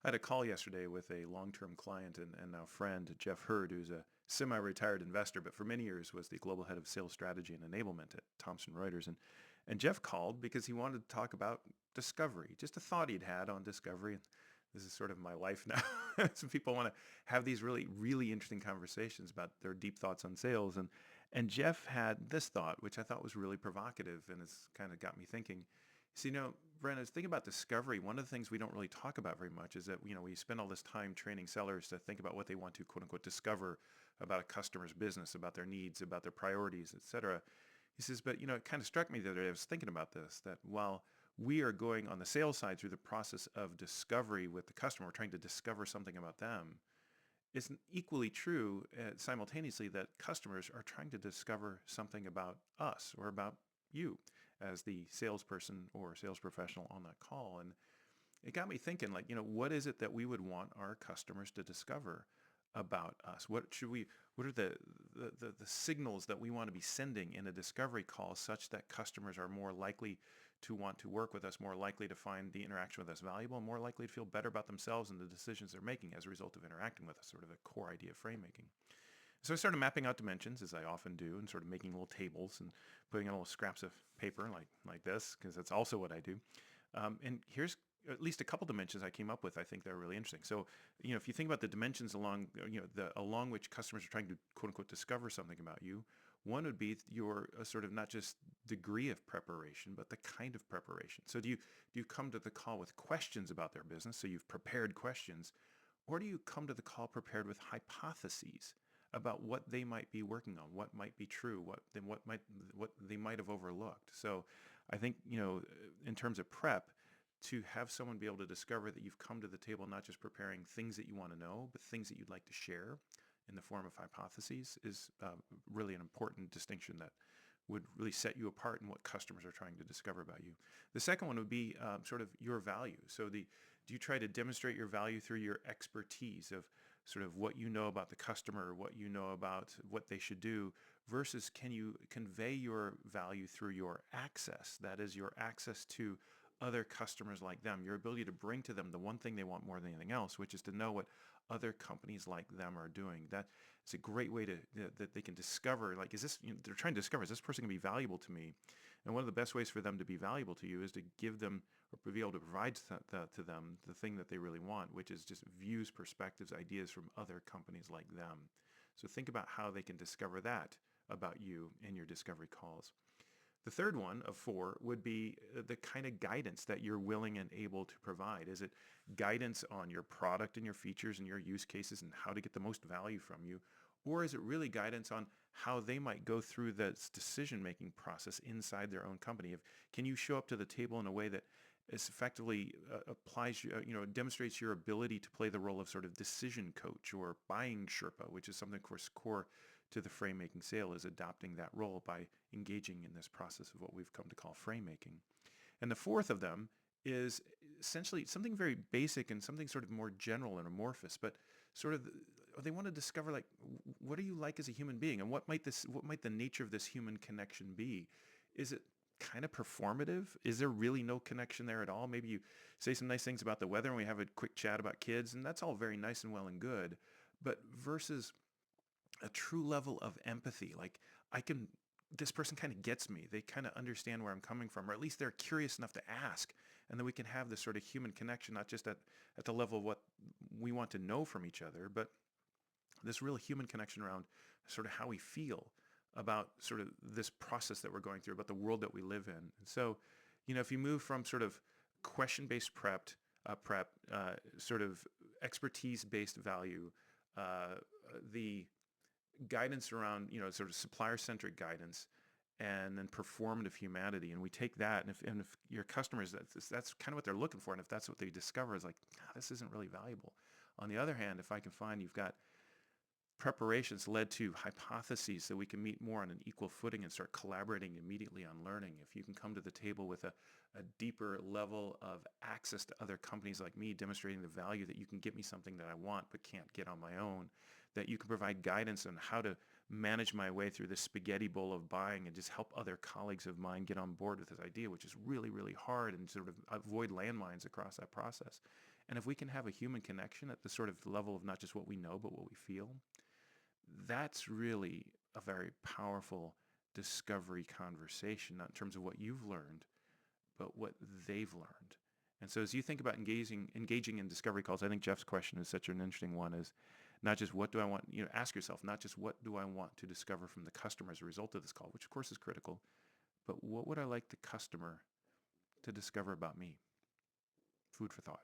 I had a call yesterday with a long-term client and now friend, Jeff Hurd, who's a semi-retired investor, but for many years was the global head of sales strategy and enablement at Thomson Reuters. And Jeff called because he wanted to talk about discovery, just a thought he'd had on discovery. And this is sort of my life now. Some people want to have these really, really interesting conversations about their deep thoughts on sales. And Jeff had this thought, which I thought was really provocative and it's kind of got me thinking. So, Brent, I was thinking about discovery. One of the things we don't really talk about very much is that, we spend all this time training sellers to think about what they want to, quote unquote, discover about a customer's business, about their needs, about their priorities, et cetera. He says, but, it kind of struck me the other day, I was thinking about this, that while we are going on the sales side through the process of discovery with the customer, we're trying to discover something about them, it's equally true simultaneously that customers are trying to discover something about us or about you as the salesperson or sales professional on that call. And it got me thinking, like, what is it that we would want our customers to discover about us? What are the signals that we want to be sending in a discovery call such that customers are more likely to want to work with us, more likely to find the interaction with us valuable, and more likely to feel better about themselves and the decisions they're making as a result of interacting with us, sort of a core idea of frame making. So I started mapping out dimensions, as I often do, and sort of making little tables and putting on little scraps of paper like this, because that's also what I do. And here's at least a couple dimensions I came up with. I think they're really interesting. So, if you think about the dimensions along which customers are trying to quote unquote discover something about you, one would be your sort of not just degree of preparation, but the kind of preparation. So do you come to the call with questions about their business? So you've prepared questions, or do you come to the call prepared with hypotheses about what they might be working on, what might be true, what they might have overlooked? So I think, in terms of prep, to have someone be able to discover that you've come to the table not just preparing things that you want to know, but things that you'd like to share in the form of hypotheses is really an important distinction that would really set you apart in what customers are trying to discover about you. The second one would be sort of your value. So do you try to demonstrate your value through your expertise of sort of what you know about the customer, what you know about what they should do, versus can you convey your value through your access? That is your access to other customers like them, your ability to bring to them the one thing they want more than anything else, which is to know what other companies like them are doing. That is a great way that they can discover, like, is this, they're trying to discover, is this person going to be valuable to me? And one of the best ways for them to be valuable to you is to give them or be able to provide to them the thing that they really want, which is just views, perspectives, ideas from other companies like them. So think about how they can discover that about you in your discovery calls. The third one of four would be the kind of guidance that you're willing and able to provide. Is it guidance on your product and your features and your use cases and how to get the most value from you? Or is it really guidance on how they might go through this decision-making process inside their own company? Can you show up to the table in a way that is effectively demonstrates your ability to play the role of sort of decision coach or buying Sherpa, which is something, of course, core to the frame making sale, is adopting that role by engaging in this process of what we've come to call frame making. And the fourth of them is essentially something very basic and something sort of more general and amorphous, but sort of they want to discover, like, what are you like as a human being, and what might the nature of this human connection be? Is it kind of performative? Is there really no connection there at all? Maybe you say some nice things about the weather and we have a quick chat about kids, and that's all very nice and well and good, but versus a true level of empathy. Like, this person kind of gets me. They kind of understand where I'm coming from, or at least they're curious enough to ask. And then we can have this sort of human connection, not just at the level of what we want to know from each other, but this real human connection around sort of how we feel about sort of this process that we're going through, about the world that we live in. And so, if you move from sort of question-based prep, sort of expertise-based value, the guidance around, sort of supplier-centric guidance, and then performative humanity. And we take that, and if your customers, that's kind of what they're looking for, and if that's what they discover, is like, this isn't really valuable. On the other hand, if I can find you've got preparations led to hypotheses so we can meet more on an equal footing and start collaborating immediately on learning. If you can come to the table with a deeper level of access to other companies like me, demonstrating the value that you can get me something that I want but can't get on my own, that you can provide guidance on how to manage my way through this spaghetti bowl of buying and just help other colleagues of mine get on board with this idea, which is really, really hard, and sort of avoid landmines across that process. And if we can have a human connection at the sort of level of not just what we know, but what we feel, that's really a very powerful discovery conversation, not in terms of what you've learned, but what they've learned. And so as you think about engaging in discovery calls, I think Jeff's question is such an interesting one, is not just what do I want, ask yourself, not just what do I want to discover from the customer as a result of this call, which of course is critical, but what would I like the customer to discover about me? Food for thought.